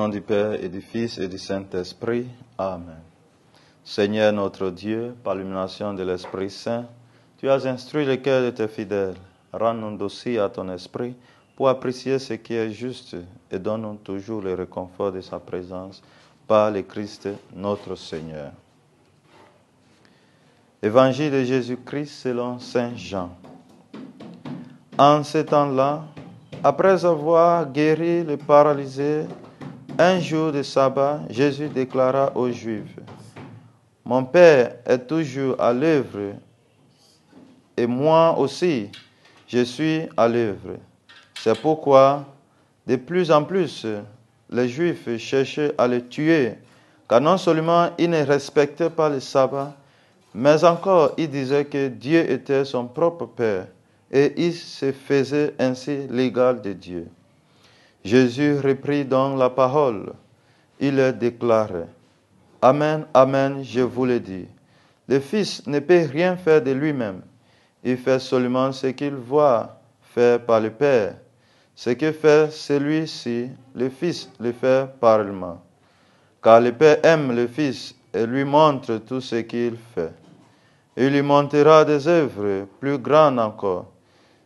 nom du Père et du Fils et du Saint-Esprit. Amen. Seigneur notre Dieu, par l'illumination de l'Esprit Saint, tu as instruit le cœur de tes fidèles. Rends-nous dociles à ton esprit pour apprécier ce qui est juste et donne-nous toujours le réconfort de sa présence par le Christ notre Seigneur. Évangile de Jésus-Christ selon Saint Jean. En ce temps-là, après avoir guéri le paralysé, un jour de sabbat, Jésus déclara aux Juifs, « Mon Père est toujours à l'œuvre, et moi aussi, je suis à l'œuvre. » C'est pourquoi, de plus en plus, les Juifs cherchaient à le tuer, car non seulement ils ne respectaient pas le sabbat, mais encore ils disaient que Dieu était son propre Père, et il se faisait ainsi l'égal de Dieu. Jésus reprit donc la parole. Il leur déclarait, « Amen, Amen, je vous le dis. Le Fils ne peut rien faire de lui-même. Il fait seulement ce qu'il voit faire par le Père. Ce que fait celui-ci, le Fils le fait pareillement. Car le Père aime le Fils et lui montre tout ce qu'il fait. Il lui montrera des œuvres plus grandes encore,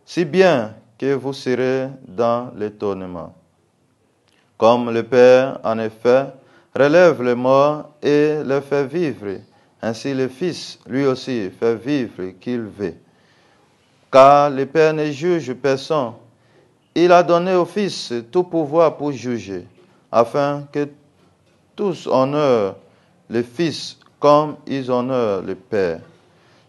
si bien que vous serez dans l'étonnement. Comme le Père, en effet, relève les morts et les fait vivre, ainsi le Fils, lui aussi, fait vivre qu'il veut. Car le Père ne juge personne. Il a donné au Fils tout pouvoir pour juger, afin que tous honorent le Fils comme ils honorent le Père.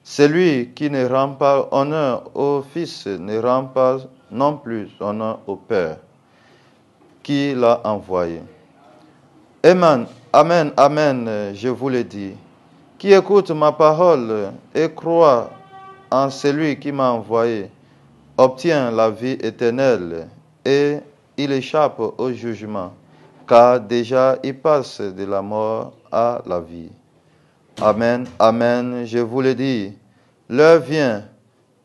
Celui qui ne rend pas honneur au Fils ne rend pas non plus honneur au Père qui l'a envoyé. Amen, Amen, Amen, je vous le dis. Qui écoute ma parole et croit en celui qui m'a envoyé, obtient la vie éternelle et il échappe au jugement, car déjà il passe de la mort à la vie. Amen, Amen, je vous le dis. L'heure vient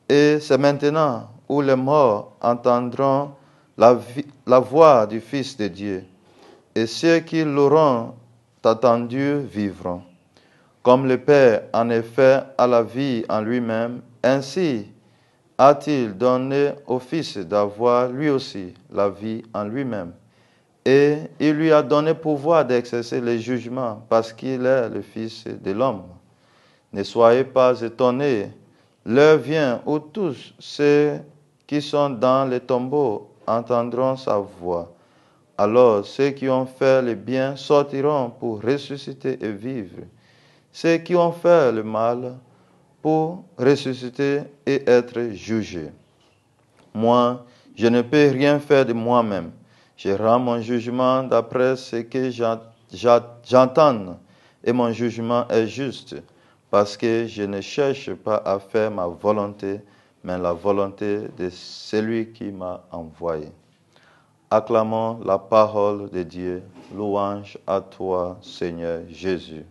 et c'est maintenant où les morts entendront la voix du Fils de Dieu, et ceux qui l'auront attendu vivront. Comme le Père en effet a la vie en lui-même, ainsi a-t-il donné au Fils d'avoir lui aussi la vie en lui-même. Et il lui a donné pouvoir d'exercer le jugement parce qu'il est le Fils de l'homme. Ne soyez pas étonnés, l'heure vient où tous ceux qui sont dans les tombeaux entendront sa voix. Alors ceux qui ont fait le bien sortiront pour ressusciter et vivre. Ceux qui ont fait le mal pour ressusciter et être jugés. Moi, je ne peux rien faire de moi-même. Je rends mon jugement d'après ce que j'entends et mon jugement est juste parce que je ne cherche pas à faire ma volonté, mais la volonté de celui qui m'a envoyé. Acclamons la parole de Dieu. Louange à toi, Seigneur Jésus.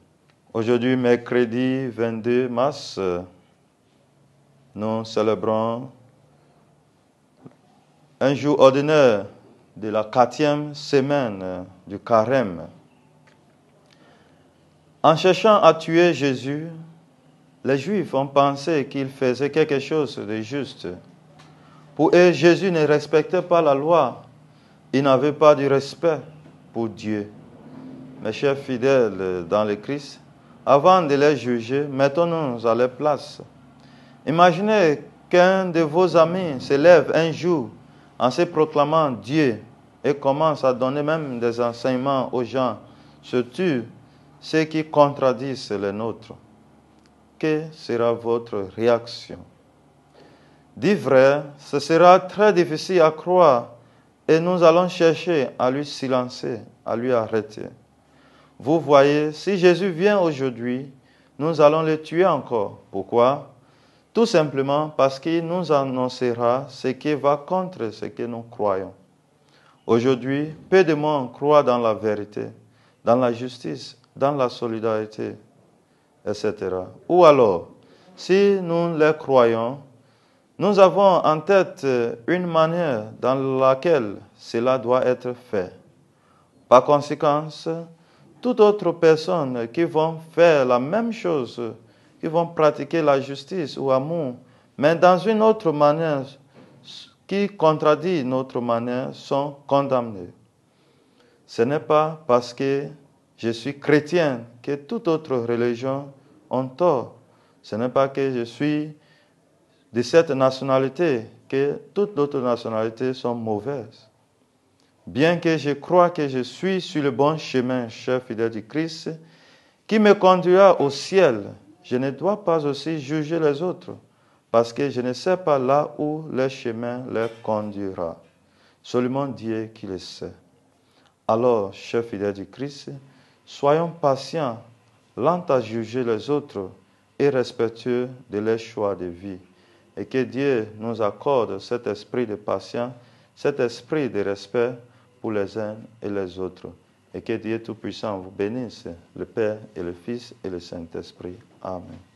Aujourd'hui, mercredi 22 mars, nous célébrons un jour ordinaire de la 4e semaine du Carême. En cherchant à tuer Jésus, les Juifs ont pensé qu'il faisait quelque chose de juste. Pour eux, Jésus ne respectait pas la loi. Il n'avait pas de respect pour Dieu. Mes chers fidèles dans le Christ, avant de les juger, mettons-nous à leur place. Imaginez qu'un de vos amis se lève un jour en se proclamant Dieu et commence à donner même des enseignements aux gens, surtout ceux qui contredisent les nôtres. Quelle sera votre réaction? Dit vrai, ce sera très difficile à croire et nous allons chercher à lui silencer, à lui arrêter. Vous voyez, si Jésus vient aujourd'hui, nous allons le tuer encore. Pourquoi? Tout simplement parce qu'il nous annoncera ce qui va contre ce que nous croyons. Aujourd'hui, peu de monde croit dans la vérité, dans la justice, dans la solidarité, etc. Ou alors, si nous les croyons, nous avons en tête une manière dans laquelle cela doit être fait. Par conséquent, toute autre personne qui vont faire la même chose, qui vont pratiquer la justice ou l'amour, mais dans une autre manière qui contradit notre manière, sont condamnés. Ce n'est pas parce que je suis chrétien que toute autre religion ont tort. Ce n'est pas que je suis de cette nationalité que toutes d'autres nationalités sont mauvaises. Bien que je croie que je suis sur le bon chemin, cher fidèle du Christ, qui me conduira au ciel, je ne dois pas aussi juger les autres, parce que je ne sais pas là où le chemin les conduira. Seulement Dieu qui le sait. Alors, chers fidèles du Christ, soyons patients, lents à juger les autres et respectueux de leur choix de vie. Et que Dieu nous accorde cet esprit de patience, cet esprit de respect pour les uns et les autres. Et que Dieu Tout-Puissant vous bénisse, le Père et le Fils et le Saint-Esprit. Amen.